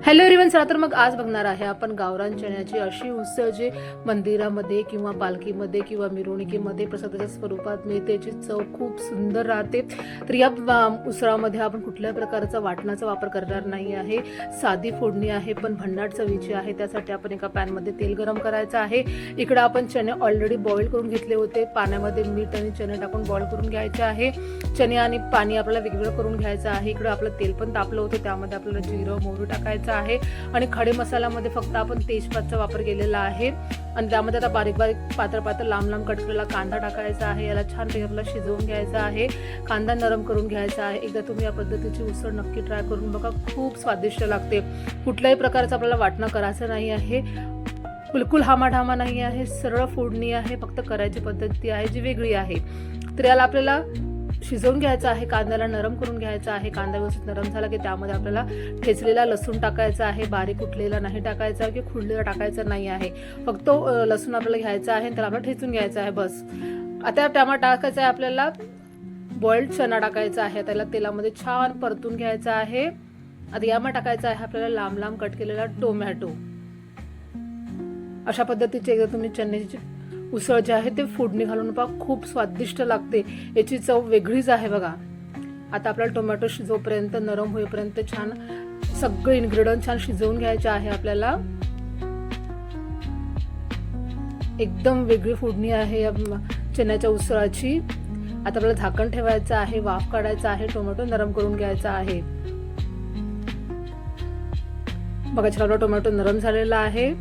Hello everyone, चला तर मग आज बघणार आहे आपण गावरान चण्याची अशी उसळ जी मंदिरामध्ये किंवा पालखीमध्ये किंवा मिरवणुकीमध्ये प्रसादाच्या स्वरूपात मिळते, जी चव खूप सुंदर राहते। तर या उसळामध्ये आपण कुठल्या प्रकारचा वाटणाचा वापर करणार नाही आहे, साधी फोडणी आहे पण भन्नाट चवीची आहे। त्यासाठी आपण एका पॅनमध्ये तेल गरम करायचं आहे। इकडे आपण चणे ऑलरेडी बॉईल करून घेतले होते, पाण्यामध्ये मीठ आणि चणे टाकून बॉईल करून घ्यायचे आहे। चणे आणि पाणी आपल्याला वेगवेगळं करून घ्यायचं आहे। इकडे आपलं तेल पण तापलं होतं, त्यामध्ये आपल्याला जिरं मोहरी टाकायचं आहे आणि खडे मसाल्यामध्ये फक्त आपण तेजपातचा वापर केलेला आहे आणि त्यामध्ये आता बारीक बारीक पातळ लांब लांब कट केलेला कांदा टाकायचा आहे। याला छान आपल्याला शिजवून घ्यायचा आहे, कांदा नरम करून घ्यायचा आहे। एकदा तुम्ही या पद्धतीची उसळ नक्की ट्राय करून बघा, खूप स्वादिष्ट लागते। कुठल्याही प्रकारचा आपल्याला वाटणं करायचं नाही आहे, बिलकुल हामाढामा नाही आहे, सरळ फोडणी आहे, फक्त करायची पद्धती आहे जी वेगळी आहे। तर याला आपल्याला शिजवून घ्यायचं आहे, कांद्याला नरम करून घ्यायचा आहे। कांदा व्यवस्थित नरम झाला की त्यामध्ये आपल्याला ठेचलेला लसूण टाकायचा आहे, बारीक कुटलेला नाही टाकायचा की खुडलेला टाकायचा नाही आहे, फक्त लसूण आपल्याला घ्यायचा आहे, त्याला आपल्याला ठेचून घ्यायचा आहे बस। आता टमाटर टाकायचा आहे, आपल्याला बॉइल्ड चणा टाकायचा आहे, त्याला तेलामध्ये छान परतून घ्यायचा आहे। आता यामध्ये टाकायचा आहे आपल्याला लांब लांब कट केलेला टोमॅटो। अशा पद्धतीचे एकदा तुम्ही चण्याची उसळ जे आहे ते फोडणी घालून पहा, खूप स्वादिष्ट लागते, याची चव वेगळीच आहे बघा। आता आपल्याला टोमॅटो शिजवपर्यंत नरम होईपर्यंत छान सगळे इन्ग्रेडियंट छान शिजवून घ्यायचे आहे। आपल्याला एकदम वेगळी फोडणी आहे या चण्याच्या उसळाची। आता आपल्याला झाकण ठेवायचं आहे, वाफ काढायचा आहे, टोमॅटो नरम करून घ्यायचा आहे। बघा छान टोमॅटो नरम झालेला आहे।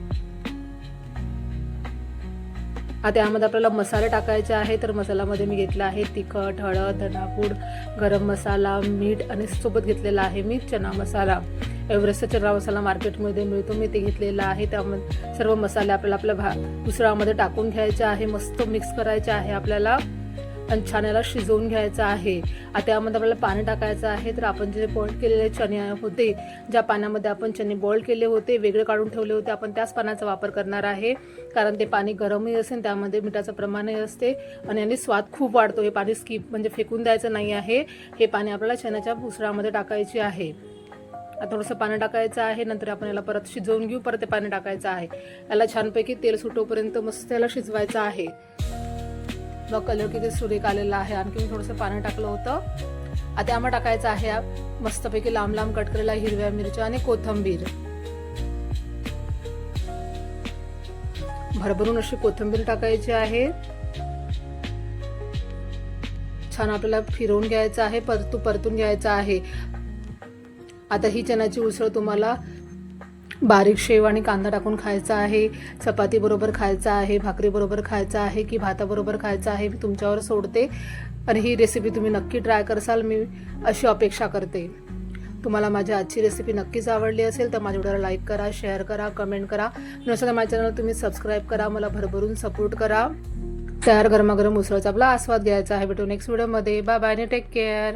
आता यामध्ये आपल्याला मसाले टाकायचे आहे, तर मसाल्यामध्ये मी घेतला आहे तिखट, हळद, धनापूड, गरम मसाला, मीठ आणि सोबत घेतलेला आहे मी चना मसाला। एव्हरेस्टचा चना मसाला मार्केटमध्ये मिळतो, मी ते घेतलेला आहे। त्यामध्ये सर्व मसाले आपल्याला आपल्या उसळामध्ये टाकून घ्यायचे आहे, मस्त मिक्स करायचे आहे आपल्याला आणि छान याला शिजवून घ्यायचं आहे। आता यामध्ये आपल्याला पाणी टाकायचं आहे। तर आपण जे बॉईल केलेले चणे होते, ज्या पाण्यामध्ये आपण चणे बॉईल केले होते, वेगळे काढून ठेवले होते, आपण त्याच पाण्याचा वापर करणार आहे, कारण ते पाणी गरमही असेल, त्यामध्ये मिठाचं प्रमाणही असते आणि याने स्वाद खूप वाढतो। हे पाणी स्किप म्हणजे फेकून द्यायचं नाही आहे, हे पाणी आपल्याला चण्याच्या उसळामध्ये टाकायचे आहे। आता थोडंसं पाणी टाकायचं आहे, नंतर आपण याला परत शिजवून घेऊ, परत ते पाणी टाकायचं आहे। याला छानपैकी तेल सुटोपर्यंत मस्त याला शिजवायचं आहे। मग कलर किती सुरेख आलेला आहे, आणखी मी थोडंसं पाणी टाकलं होतं। आता यामध्ये टाकायचं आहे मस्तपैकी लांब लांब कट केलेल्या हिरव्या मिरच्या आणि कोथिंबीर, भरभरून अशी कोथिंबीर टाकायची आहे। छान आपल्याला फिरवून घ्यायचं आहे, परतून घ्यायचं आहे। आता ही चण्याची उसळ तुम्हाला बारीक शेव आणि कांदा टाकून खायचा आहे, चपाती बरोबर खायचा आहे, भाकरी बरोबर खायचा आहे की भाताबरोबर खायचा आहे, मी तुमच्यावर सोडते। आणि ही रेसिपी तुम्ही नक्की ट्राय करसाल, मी अशी अपेक्षा करते। तुम्हाला माझी आजची रेसिपी नक्कीच आवडली असेल तर माझ्या व्हिडिओला लाईक करा, शेअर करा, कमेंट करा, नसेल माझ्या चॅनलला तुम्ही सबस्क्राईब करा, मला भरभरून सपोर्ट करा। तयार गरमागरम उसळचा आपला आस्वाद घ्यायचा आहे। भेटू नेक्स्ट व्हिडिओमध्ये, बाय बाय आणि टेक केअर।